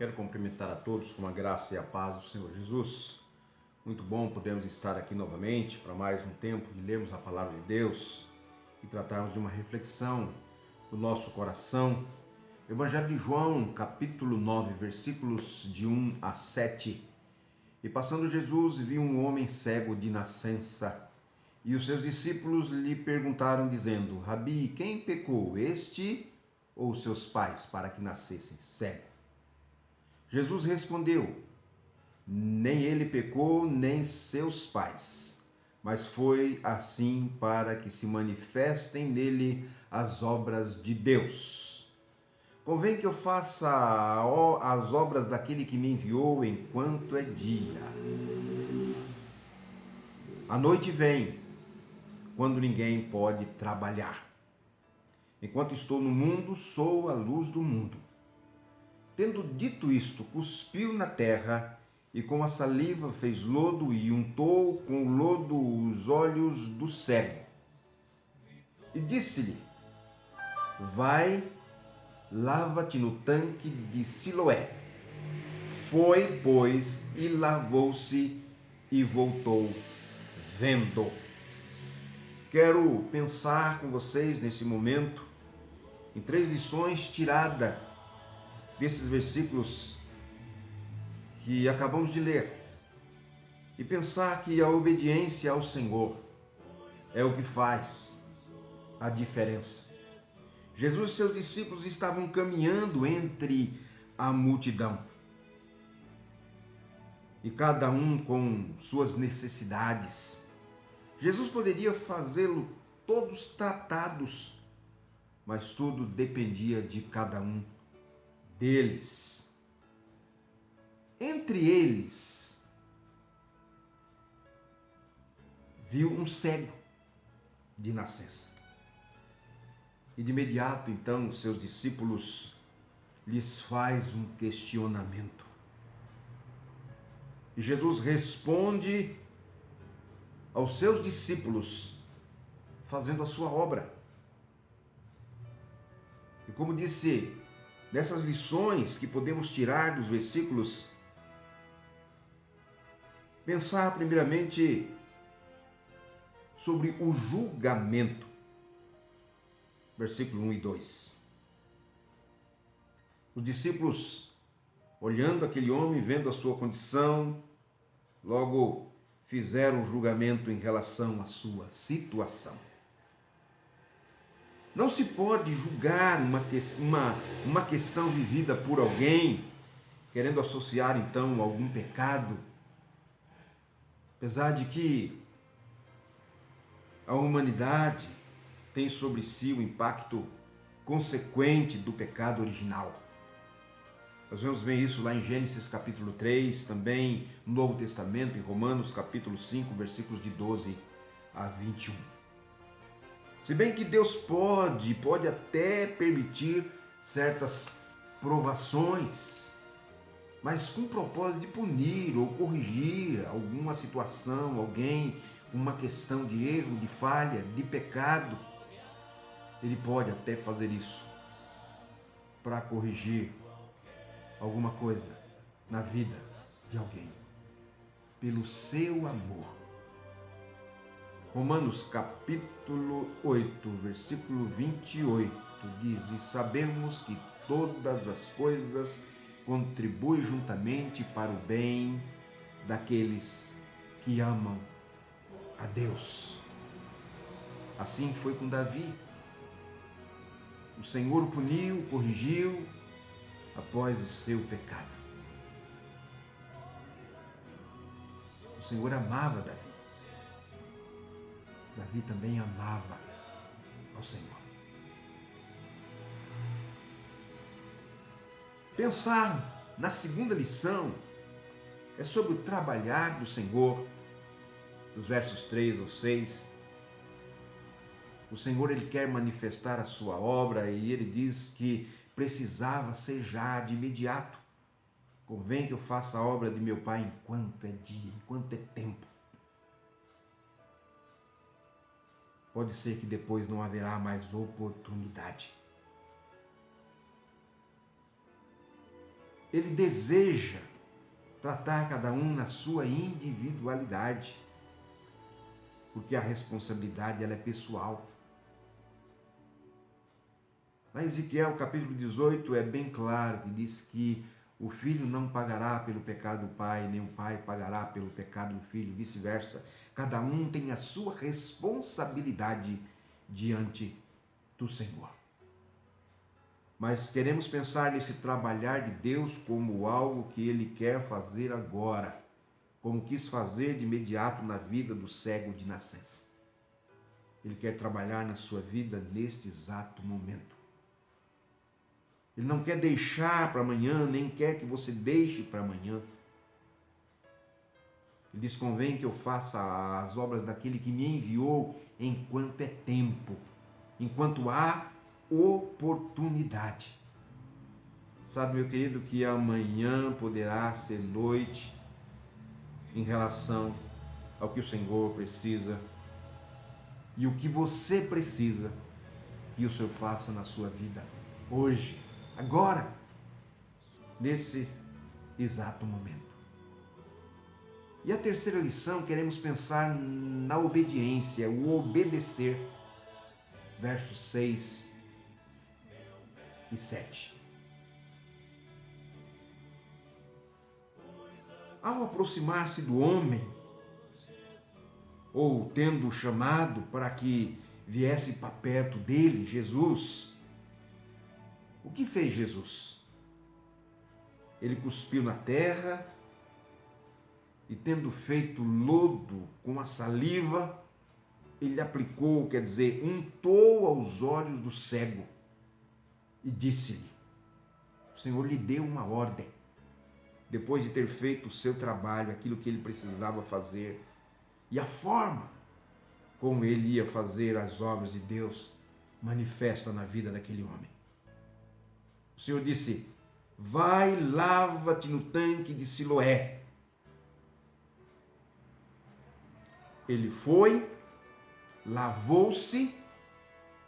Quero cumprimentar a todos com a graça e a paz do Senhor Jesus. Muito bom podermos estar aqui novamente para mais um tempo de lermos a palavra de Deus e tratarmos de uma reflexão do nosso coração. Evangelho de João, capítulo 9, versículos de 1 a 7. E passando Jesus, viu um homem cego de nascença. E os seus discípulos lhe perguntaram, dizendo: Rabi, quem pecou, este ou seus pais, para que nascessem cego? Jesus respondeu: nem ele pecou, nem seus pais, mas foi assim para que se manifestem nele as obras de Deus. Convém que eu faça as obras daquele que me enviou enquanto é dia. A noite vem, quando ninguém pode trabalhar. Enquanto estou no mundo, sou a luz do mundo. Tendo dito isto, cuspiu na terra e com a saliva fez lodo e untou com o lodo os olhos do cego. E disse-lhe: vai, lava-te no tanque de Siloé. Foi, pois, e lavou-se e voltou vendo. Quero pensar com vocês nesse momento em 3 lições tiradas desses versículos que acabamos de ler. E pensar que a obediência ao Senhor é o que faz a diferença. Jesus e seus discípulos estavam caminhando entre a multidão. E cada um com suas necessidades. Jesus poderia fazê-lo todos tratados, mas tudo dependia de cada um deles. Entre eles, viu um cego de nascença. E de imediato, então, os seus discípulos lhes faz um questionamento. E Jesus responde aos seus discípulos, fazendo a sua obra. E como disse, nessas lições que podemos tirar dos versículos, pensar primeiramente sobre o julgamento. Versículo 1 e 2. Os discípulos, olhando aquele homem, vendo a sua condição, logo fizeram um julgamento em relação à sua situação. Não se pode julgar uma questão vivida por alguém, querendo associar então algum pecado, apesar de que a humanidade tem sobre si o impacto consequente do pecado original. Nós vemos bem isso lá em Gênesis capítulo 3, também no Novo Testamento, em Romanos capítulo 5, versículos de 12 a 21. Se bem que Deus pode até permitir certas provações, mas com o propósito de punir ou corrigir alguma situação, alguém, uma questão de erro, de falha, de pecado, Ele pode até fazer isso para corrigir alguma coisa na vida de alguém, pelo seu amor. Romanos capítulo 8, versículo 28 diz: e sabemos que todas as coisas contribuem juntamente para o bem daqueles que amam a Deus. Assim foi com Davi. O Senhor o puniu, corrigiu após o seu pecado. O Senhor amava Davi. Davi também amava ao Senhor. Pensar na segunda lição é sobre o trabalhar do Senhor, dos versos 3 ao 6. O Senhor, Ele quer manifestar a sua obra e Ele diz que precisava ser já de imediato. Convém que eu faça a obra de meu Pai enquanto é dia, enquanto é tempo. Pode ser que depois não haverá mais oportunidade. Ele deseja tratar cada um na sua individualidade, porque a responsabilidade ela é pessoal. Na Ezequiel capítulo 18 é bem claro que diz que o filho não pagará pelo pecado do pai, nem o pai pagará pelo pecado do filho, vice-versa. Cada um tem a sua responsabilidade diante do Senhor. Mas queremos pensar nesse trabalhar de Deus como algo que Ele quer fazer agora, como quis fazer de imediato na vida do cego de nascença. Ele quer trabalhar na sua vida neste exato momento. Ele não quer deixar para amanhã, nem quer que você deixe para amanhã. Ele diz: convém que eu faça as obras daquele que me enviou enquanto é tempo, enquanto há oportunidade. Sabe, meu querido, que amanhã poderá ser noite em relação ao que o Senhor precisa e o que você precisa que o Senhor faça na sua vida hoje, agora, nesse exato momento. E a terceira lição, queremos pensar na obediência, o obedecer, versos 6 e 7. Ao aproximar-se do homem, ou tendo chamado para que viesse para perto dele, Jesus, o que fez Jesus? Ele cuspiu na terra e, tendo feito lodo com a saliva, ele aplicou, quer dizer, untou aos olhos do cego e disse-lhe: o Senhor lhe deu uma ordem, depois de ter feito o seu trabalho, aquilo que ele precisava fazer, e a forma como ele ia fazer as obras de Deus manifesta na vida daquele homem. O Senhor disse: vai, lava-te no tanque de Siloé. Ele foi, lavou-se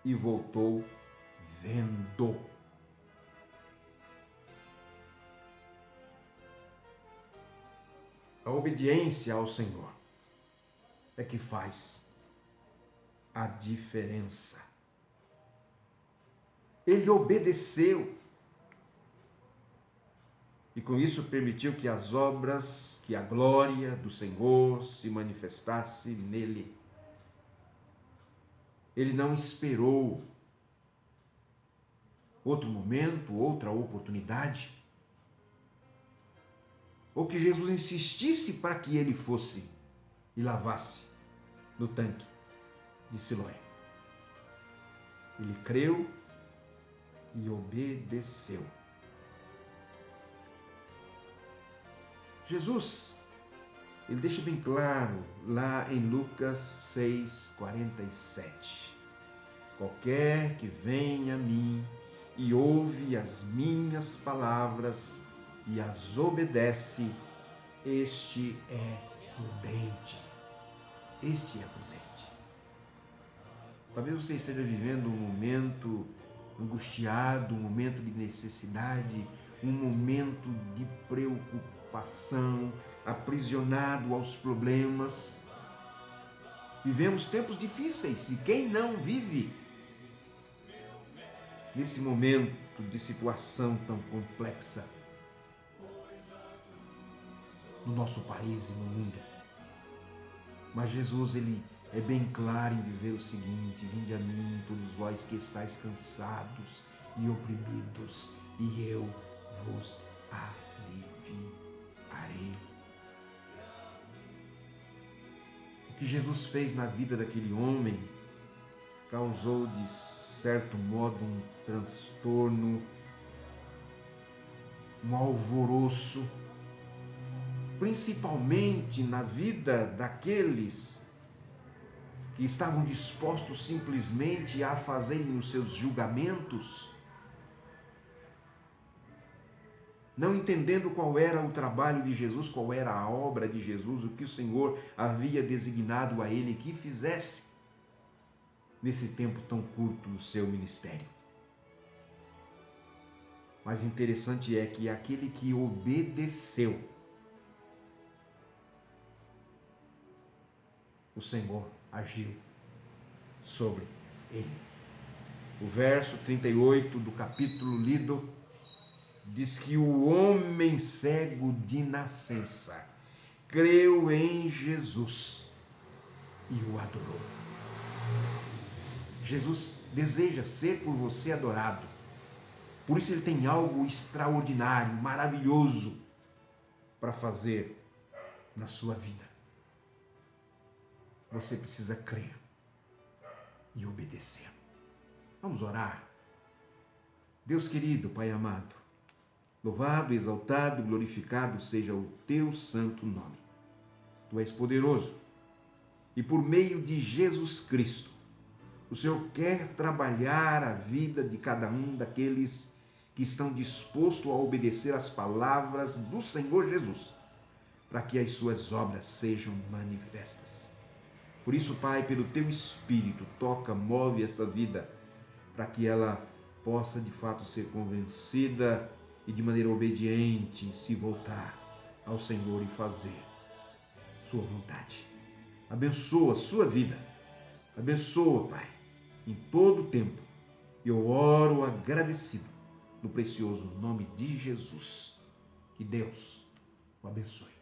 e voltou vendo. A obediência ao Senhor é que faz a diferença. Ele obedeceu e com isso permitiu que as obras, que a glória do Senhor se manifestasse nele. Ele não esperou outro momento, outra oportunidade, ou que Jesus insistisse para que ele fosse e lavasse no tanque de Siloé. Ele creu e obedeceu. Jesus, ele deixa bem claro lá em Lucas 6:47. Qualquer que vem a mim e ouve as minhas palavras e as obedece, este é prudente. Este é prudente. Talvez você esteja vivendo um momento angustiado, um momento de necessidade, um momento de preocupação, aprisionado aos problemas. Vivemos tempos difíceis e quem não vive nesse momento de situação tão complexa no nosso país e no mundo? Mas Jesus, ele é bem claro em dizer o seguinte: vinde a mim, todos vós que estáis cansados e oprimidos, e eu vos aliviarei. O que Jesus fez na vida daquele homem causou, de certo modo, um transtorno, um alvoroço, principalmente na vida daqueles que estavam dispostos simplesmente a fazerem os seus julgamentos, não entendendo qual era o trabalho de Jesus, qual era a obra de Jesus, o que o Senhor havia designado a ele que fizesse nesse tempo tão curto no seu ministério. Mas interessante é que aquele que obedeceu, o Senhor agiu sobre ele. O verso 38 do capítulo lido diz que o homem cego de nascença creu em Jesus e o adorou. Jesus deseja ser por você adorado. Por isso ele tem algo extraordinário, maravilhoso para fazer na sua vida. Você precisa crer e obedecer. Vamos orar. Deus querido, Pai amado, louvado, exaltado, glorificado seja o teu santo nome. Tu és poderoso e por meio de Jesus Cristo, o Senhor quer trabalhar a vida de cada um daqueles que estão dispostos a obedecer às palavras do Senhor Jesus, para que as suas obras sejam manifestas. Por isso, Pai, pelo teu Espírito, toca, move esta vida, para que ela possa de fato ser convencida e de maneira obediente se voltar ao Senhor e fazer sua vontade. Abençoa a sua vida. Abençoa, Pai, em todo o tempo. Eu oro agradecido no precioso nome de Jesus. Que Deus o abençoe.